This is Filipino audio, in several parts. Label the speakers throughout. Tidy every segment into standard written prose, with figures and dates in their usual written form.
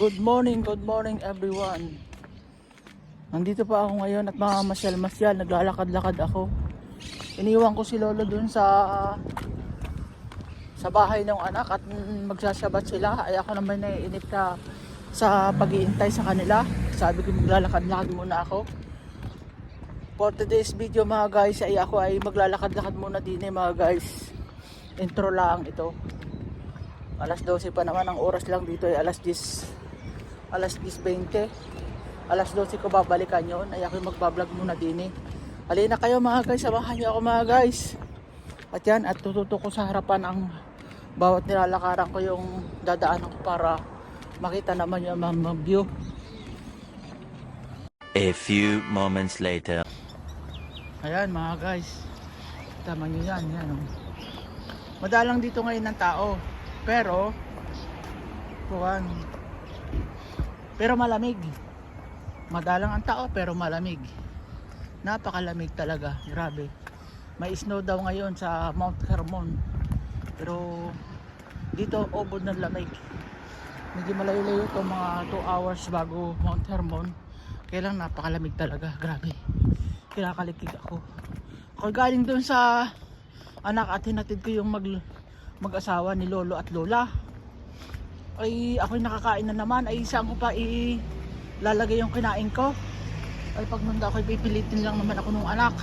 Speaker 1: Good morning everyone. Nandito pa ako ngayon at mamamasyal-masyal, naglalakad-lakad ako. Iniwan ko si Lolo dun sa bahay ng anak at magsasabat sila. Ay ako naman naiinip na sa pag-iintay sa kanila. Sabi ko maglalakad-lakad muna ako. For today's video mga guys ay ako ay maglalakad-lakad muna din mga guys. Intro lang ito. Alas 12 pa naman ang oras lang dito ay alas 10:20. Alas 12 ko babalikan yon. Ay ako magbablog muna din eh. Halina kayo mga guys, samahan niyo ako mga guys. At yan, at tututok ko sa harapan ang bawat nilalakaran ko yung dadaanan ko para makita naman yung mga view.
Speaker 2: A few moments later.
Speaker 1: Ayan mga guys, tama nyo yan, yan oh. Madalang dito ngayon ng tao, pero malamig. Madalang ang tao pero malamig. Napakalamig talaga, grabe. May snow daw ngayon sa Mount Hermon, pero dito ubod ng lamig. Medyo malayo-layo ito, mga 2 hours bago Mount Hermon. Kaya lang napakalamig talaga, grabe. Kinakalikig ako. Ako galing doon sa anak at hinatid ko yung mag-asawa ni Lolo at Lola. Ay ako'y nakakain na naman. Ay saan ko pa ilalagay yung kinain ko. Ay pag nunda ako'y pipilitin lang naman ako nung anak.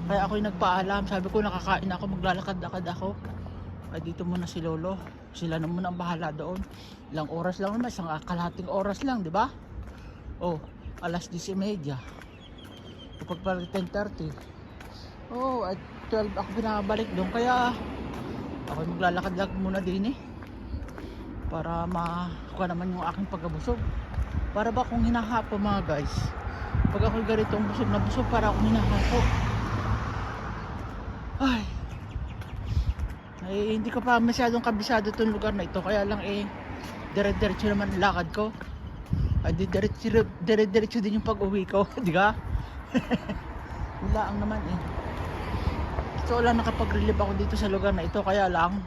Speaker 1: Kaya ako'y nagpaalam. Sabi ko nakakain ako, maglalakad-lakad ako. Ay dito muna si Lolo. Sila na muna ang bahala doon. Ilang oras lang naman, isang kalahating oras lang, di ba? Oh, alas 10:30. Kapag pala 10:30. Oh, at 12 ako binabalik doon. Kaya ako maglalakad-lakad muna din eh. Para makuha naman yung aking pagkabusog. Para ba kung hinahapo mga guys. Pag ako ganitong busog na busog, para akong hinahapo. Ay, hindi ko pa masyadong kabisado itong lugar na ito. Kaya lang dire-diretso naman ang lakad ko. Ay, dire-diretso din yung pag-uwi ko. Di ka? Wala ang naman eh. So wala, nakapag-relieve ako dito sa lugar na ito. Kaya lang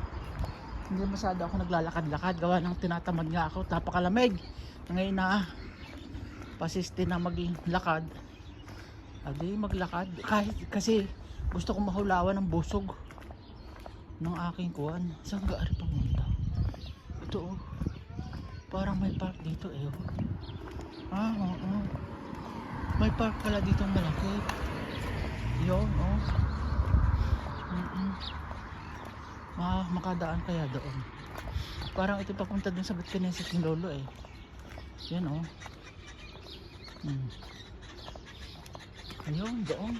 Speaker 1: hindi masyado ako naglalakad-lakad. Gawa ng tinatamad nga ako. Napakalamig. Ngayon na pasiste na maglakad. Adi maglakad. Kasi gusto kong mahulawan ng busog ng aking kuwan. Saan gaari pamunta? Ito oh. Parang may park dito eh. Oo. May park pala dito malaki. Yun oh. Makadaan kaya doon. Parang ito papunta dun sa Batkineset ng Lolo eh. Yan oh. Ayun doon.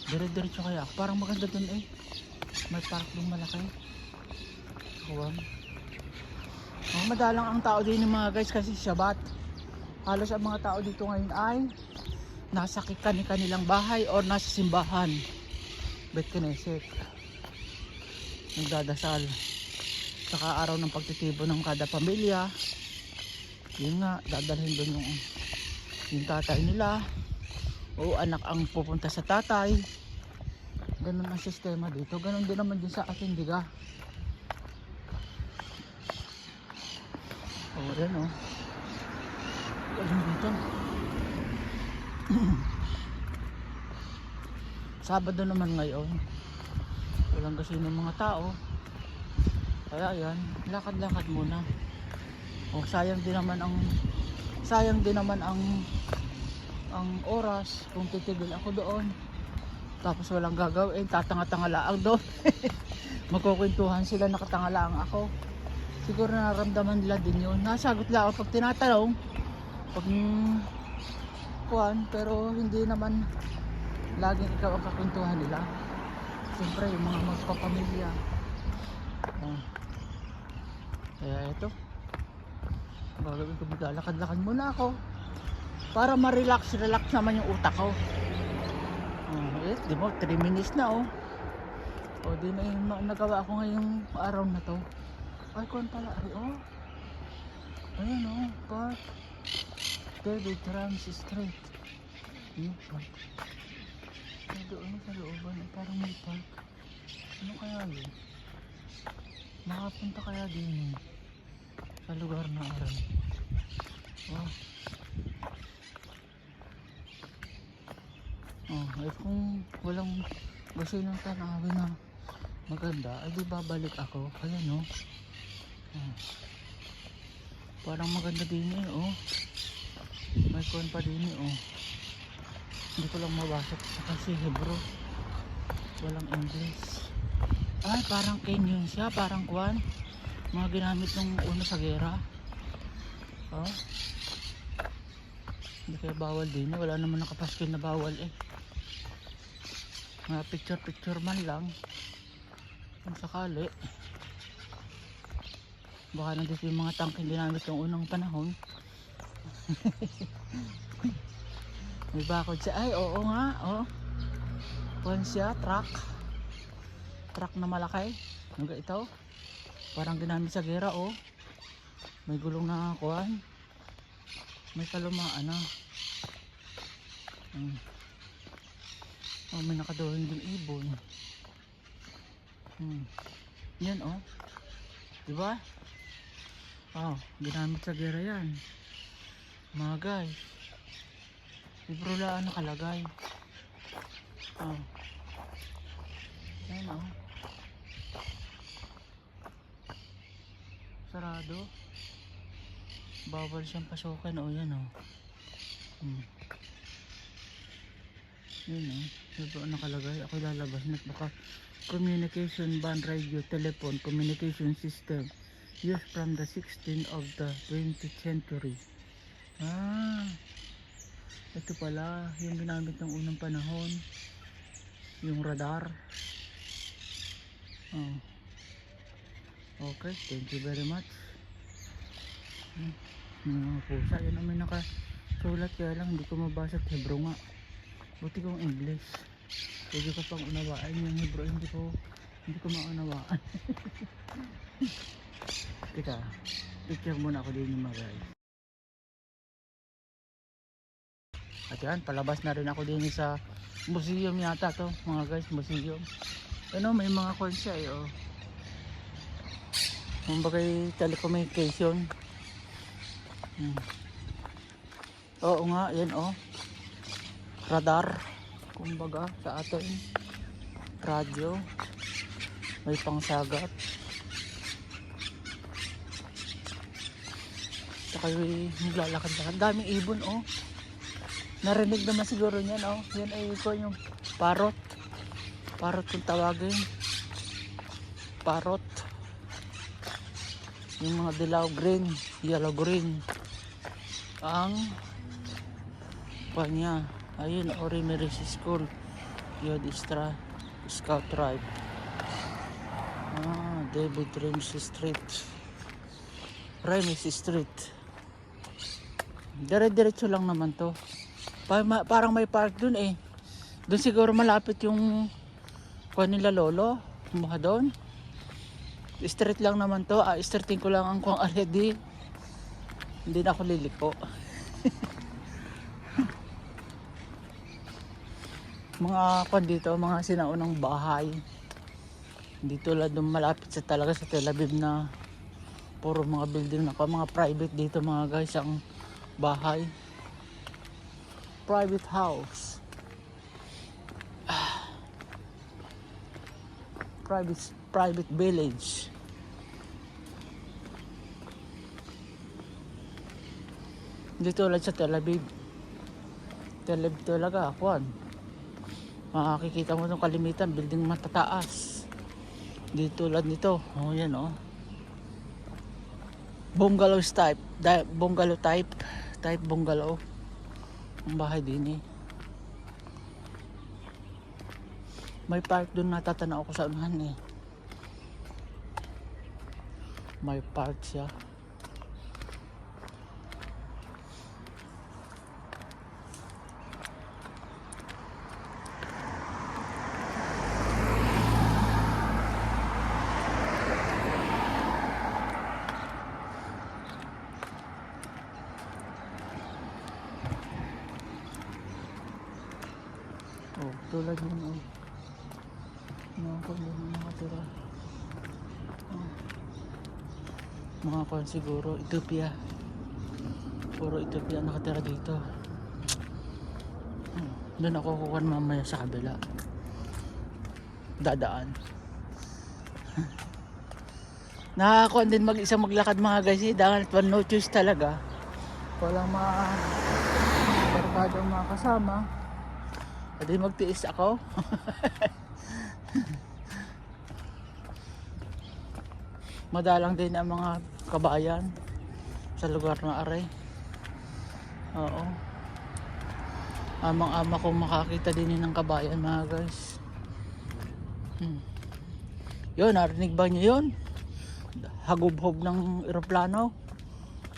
Speaker 1: Dire-diretso kaya. Parang maganda dun eh. May park dun malaki. Madalang ang tao din ng mga guys kasi Sabat. Halos ang mga tao dito ngayon ay nasa kanilang bahay o nasa simbahan. Batkineset. Nagdadasal. Saka araw ng pagtitibo ng kada pamilya. Yun nga, dadalhin doon yung tatay nila. O anak ang pupunta sa tatay. Ganun ang sistema dito. Ganun din naman din sa atin, diga. O, yan o. Ganun dito. Sabado naman ngayon. Walang kasi ng mga tao. Kaya yan, lakad-lakad muna. O sayang din naman ang oras kung titigil ako doon. Tapos walang gagawin, tatanga-tanga lang doon. Magkukwentuhan sila, nakatanga lang ako. Siguro nararamdaman nila din yun. Nasagot lang ako pag tinatanong. Pero hindi naman laging ikaw ang kakwentuhan nila. Siyempre yung mga magpapamilya. Kaya ito, gagawin ko, maglalakad-lakad muna ako para ma-relax naman yung utak ko. Di mo, 3 minutes na oh. O di na yung nagawa ko ngayong araw na to. Ay kuwan pala oh. Ayan oh, park David Ramsey Street. Yung park doon sa looban, parang may park. Ano kaya yun? Nakapunta kaya din sa lugar na aral. Oh. Oh, eh kung walang gusto ng tanawin na maganda, ay di babalik ako. Ayan no. Oh. Parang maganda din eh, oh. May kuwan pa din eh, oh. Hindi ko lang mabasa kasi Hebrew. Walang English. Ay, parang canyon siya, parang kuwan. Mga ginamit nung una sa gera. Oh. Hindi kaya bawal din eh. Wala naman nakapaskin na bawal eh. Mga picture man lang. Kung sakali. Baka nandito yung mga tangking ginamit nung unang panahon. May bakod siya. Ay, oo nga. Oh. Kuwan siya, truck. Truck na malaki. Hangga ito. Parang ginamit sa gera, oh. May gulong na kuwan. May kalumaan na. Oh, may nakaduhin din ibon. Yan, oh. Diba? Oh, ginamit sa gera yan. Mga guys. Libro lang nakalagay. Oh. Yan, oh. Sarado. Bawal siyang pasukin, oh. Yan, oh. Yan, oh. Libro nakalagay. Ako lalabas na baka communication band radio telephone communication system used from the 16th of the 20th century. Ito pala yung ginamit ng unang panahon, yung radar. Okay, thank you very much. Yung mga pusa, yan ang may nakasulat, kaya lang hindi ko mabasa at Hebrew nga. Buti kong English. Pwede ko pang unawaan yung Hebrew, hindi ko maunawaan. Teka, picture muna ako din yung mga guys. At yan, palabas na rin ako din sa museum yata to mga guys, museum. Ano, may mga konsya eh, oh. Kumbagay telecommunication. Oo nga, yan oh. Radar. Kumbaga sa atin radyo, may pangsagat, saka yung maglalakad-lakad, daming ibon oh. Narinig naman siguro niyan oh. Yan ay ito yung parrot kung tawagin, parrot. Yung mga dilaw green, yellow green ang kanya. Ayun, Orimeris School, Yod Istra, Scout Tribe. David Ramsey Street, Ramsey Street. Dire-diretso lang naman to. Parang may park dun eh. Dun siguro malapit yung kuha nila lolo. Kumuha doon. Street lang naman to. Streeting ko lang ang kuwang already. Hindi na ako liliko. Mga kwan dito, mga sinaunang bahay. Hindi tulad nung malapit sa talaga sa Tel Aviv na puro mga building na mga private dito mga guys ang bahay. Private house. Private village. Hindi tulad sa Tel Aviv. Tel Aviv talaga, kwan. Makikita mo itong kalimitan, building matataas. Di tulad nito. Oh, yan oh. Bungalow type. Bungalow type. Type bungalow. Ang bahay din eh. May park doon natatanaw ko sa unahan eh. May park siya. Oh, tulad yun oh. Mga kwan yun, mga tira. Oh. Mga kwan siguro, Ethiopia. Puro Ethiopia nakatira dito. Doon ako kukuha mamaya sa kabila. Dadaan. Nakakuha din mag-isa maglakad mga guys dahil no choice talaga. Walang barkadong mga kasama. Hindi magtiis ako. Madalang din ang mga kabayan sa lugar na aray. Oo. Amang-ama kong makakita din ng kabayan mga guys. Yun, narinig ba niyo yun? Hagubhob ng eroplano.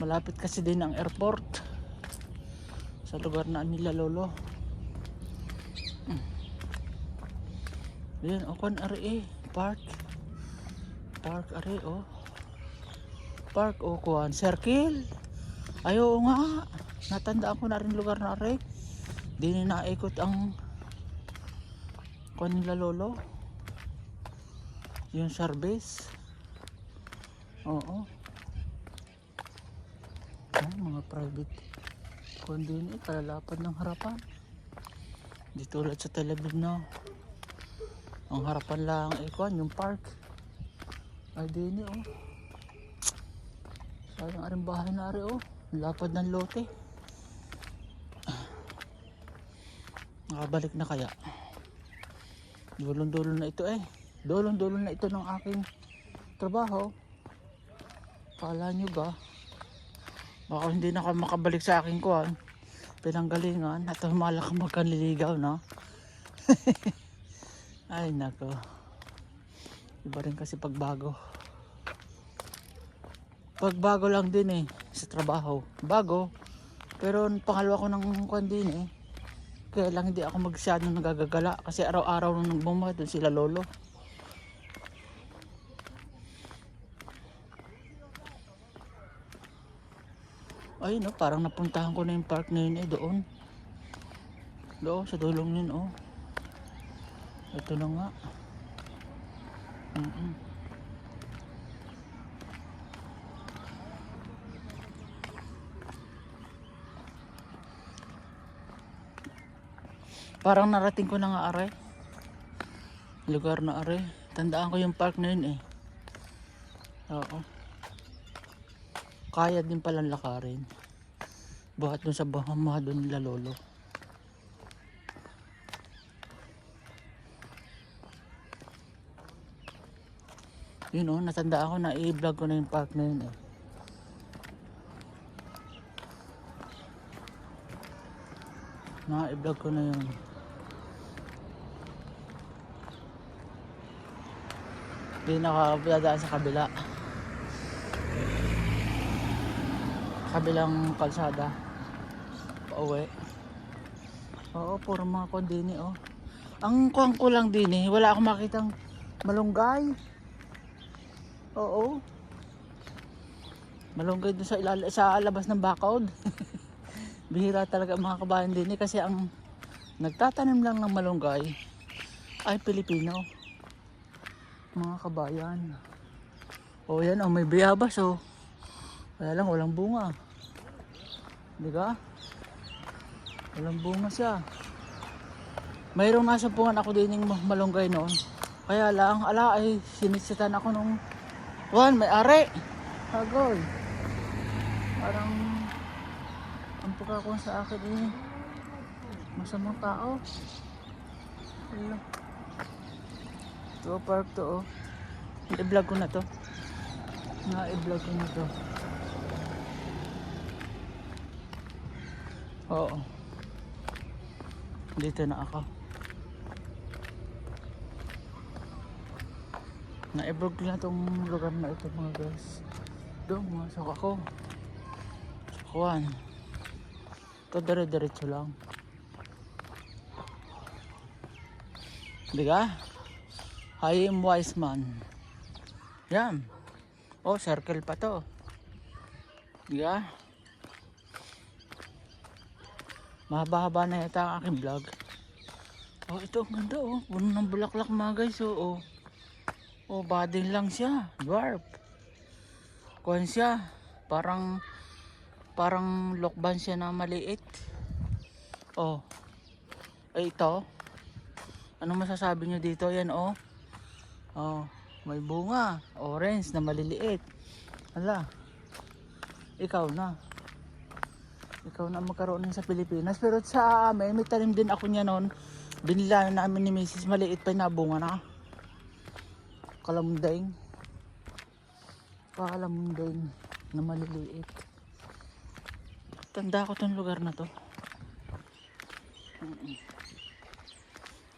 Speaker 1: Malapit kasi din ang airport sa lugar na nila lolo. Yun, okon ari park ari park kuan circle. Ayo nga, natandaan ko na rin lugar na ari. Di na naikot ang kuan nila lolo, yung service. Oo. Mga private kuan din kalalapad ng harapan. Di tulad sa television na ang harapan lang kuan yung park. Ay din sayang aring bahay na ari lapad ng lote. Nakabalik na kaya? Dulong-dulong na ito Dulong-dulong na ito ng aking trabaho. Kala nyo ba? Baka hindi na ako makabalik sa aking kuhan. Pinanggalingan at humalak magkanliligaw na. Ay nako. Iba rin kasi pagbago. Pagbago lang din sa trabaho. Bago. Pero pangalawa ko ng kuhan din Kaya lang hindi ako masyadong nagagagala kasi araw-araw nung nagbumah doon sila lolo. Ay parang napuntahan ko na yung park na yun doon. Doon sa dulong yun Ito na nga. Parang narating ko na nga are. Lugar na are. Tandaan ko yung park na yun Oo. Kaya din palang lakarin. Buhat dun sa bahamaha dun nila lolo. Yun natandaan ko na i-vlog ko na yung park na yun i-vlog ko na yun. Hindi nakabiyadaan sa kabila. Kabilang kalsada. Pauwi. Oo, puro mga kondini Ang kuwang ko lang din wala akong makitang malunggay. Oo. Malunggay doon sa labas ng bakod. Bihira talaga ang mga kabayan din kasi ang nagtatanim lang ng malunggay ay Pilipino. Mga kabayan. Yan may bayabas Kaya lang walang bunga. Di ba? Walang bunga siya. Mayroong nasumpungan ako din ng malunggay noon. Kaya lang ay sinisitan ako nung may are. Agoy. Parang ang pagkakuha sa akin masamang tao. Ito park to i-vlog ko na to. I-vlog ko na to. Oo. Dito na ako. Na-vlog ko na itong lugar na ito mga guys. Doon masok ako. Kuwan. Ito dire-diretso lang. Diga? I am wise man. Yan. Circle pa to. Diga? Mahaba-haba na yata ang aking vlog. Ito ang ganda puno ng bulaklak mga guys bading lang siya. Dwarf. Kuwan siya. Parang Parang lokban siya na maliit. Oh. Ay ito. Anong masasabi nyo dito? Yan oh. Oh, may bunga. Orange na maliliit. Hala. Ikaw na. Ikaw na magkaroon sa Pilipinas. Pero sa amin, may tanim din ako niya noon. Binila namin ni Mrs. Maliit pa yung nabunga na. Kalamundeng. Kalamundeng na maliliit. Tanda ko tong lugar na to.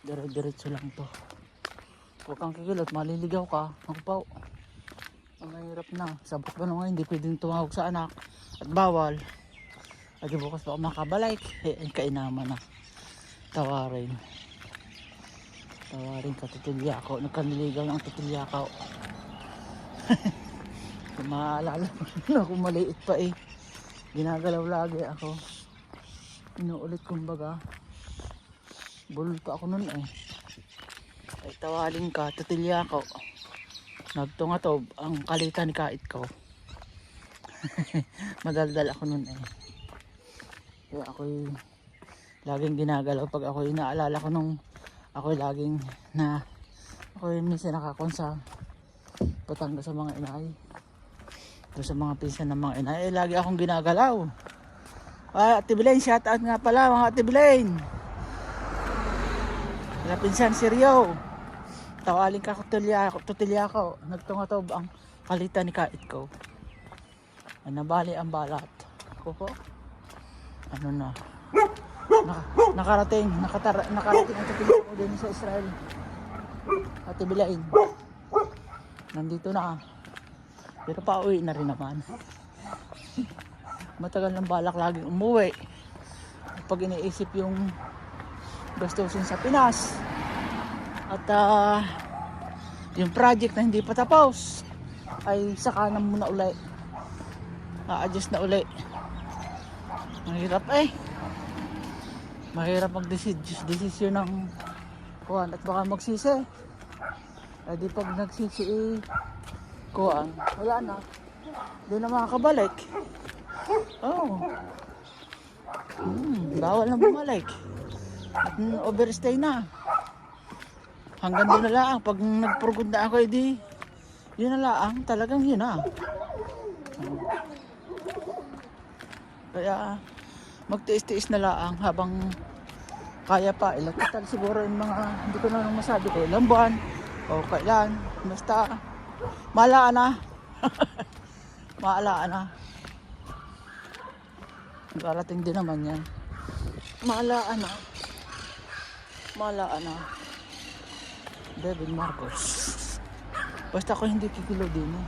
Speaker 1: Dire-diretso lang to. Huwag kang kikilot, maliligaw ka. Magpaw. Ang mahirap na. Sabot ba naman, hindi pwedeng tumawag sa anak. At bawal. At bukas pa ako makabalike. Eh, kainaman na. Tawarin. Tawarin ka, tutulyakaw. Nagkaniligaw ng tutulyakaw. Maalala mo kung maliit pa eh. Ginagalaw lagi ako. Inuulit kumbaga. Bulol pa ako nun eh. Ay tawarin ka, tutulyakaw. Nagtungatob ang kalitan ni kait ko. Madaldal ako nun eh. Kaya ako'y laging ginagalaw pag ako'y naalala ko nung ako'y laging na ako'y minsan nakakon sa Batangas sa mga inay. Doon sa mga pinsan ng mga inay, eh, lagi akong ginagalaw. Ay, Ate Belen, shout out nga pala mga Ate Belen. Kaya pinsan si Rio. Tawaling ka tutilya ko. Nagtungatob ang kalitan ni kait ko. Ay, nabali ang balat. Kuko. Ano na. Nakarating ang tutilya ko din sa Israel. Ate Belen. Nandito na. Pero pauwi na rin naman. Matagal ng balak laging umuwi. Pag iniisip yung gastusin sa Pinas. At yung project na hindi pa tapos ay saka na muna uli. A-adjust na uli. Mahirap eh. Mahirap mag-desisyon ng kuhan at baka magsisi. Ay di pag nagsisi eh, kuhan, wala na. Di na makakabalik. Oh. Bawal na bumalik. At overstay na. Hanggang doon na lang. Pag nagpurgod na ako, edi yun na lang. Talagang yun na. Kaya magtiis-tiis na lang habang kaya pa. Ilang total siguro yung mga, hindi ko na masabi ko, ilang buwan o kailan. Basta maalaan na. Maalaan na. Darating din naman yan. Maalaan na. Maalaan na. David Marcos. Basta ako hindi kikilo din eh.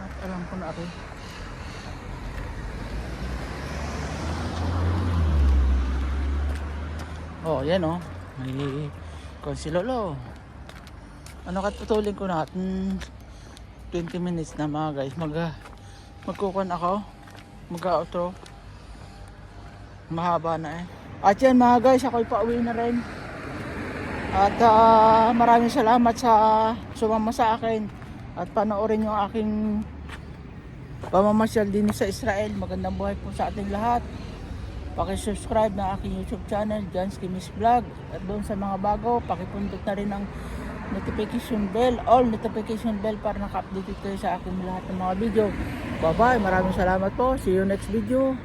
Speaker 1: At alam ko na rin. Oh, yan oh. May konsilolo. Ano katutulin ko na 20 minutes na mga guys. Magkukuhan ako. Mag-outro. Mahaba na eh. At yan mga guys, ako'y pauwi na rin. At maraming salamat sa sumama sa akin at panoorin yung aking pamamasyal din sa Israel. Magandang buhay po sa ating lahat. Paki-subscribe na aking YouTube channel, John's Kimis Vlog. At doon sa mga bago, pakipundot na rin ang notification bell, all notification bell para naka-update kayo sa aking lahat ng mga video. Bye bye, maraming salamat po. See you next video.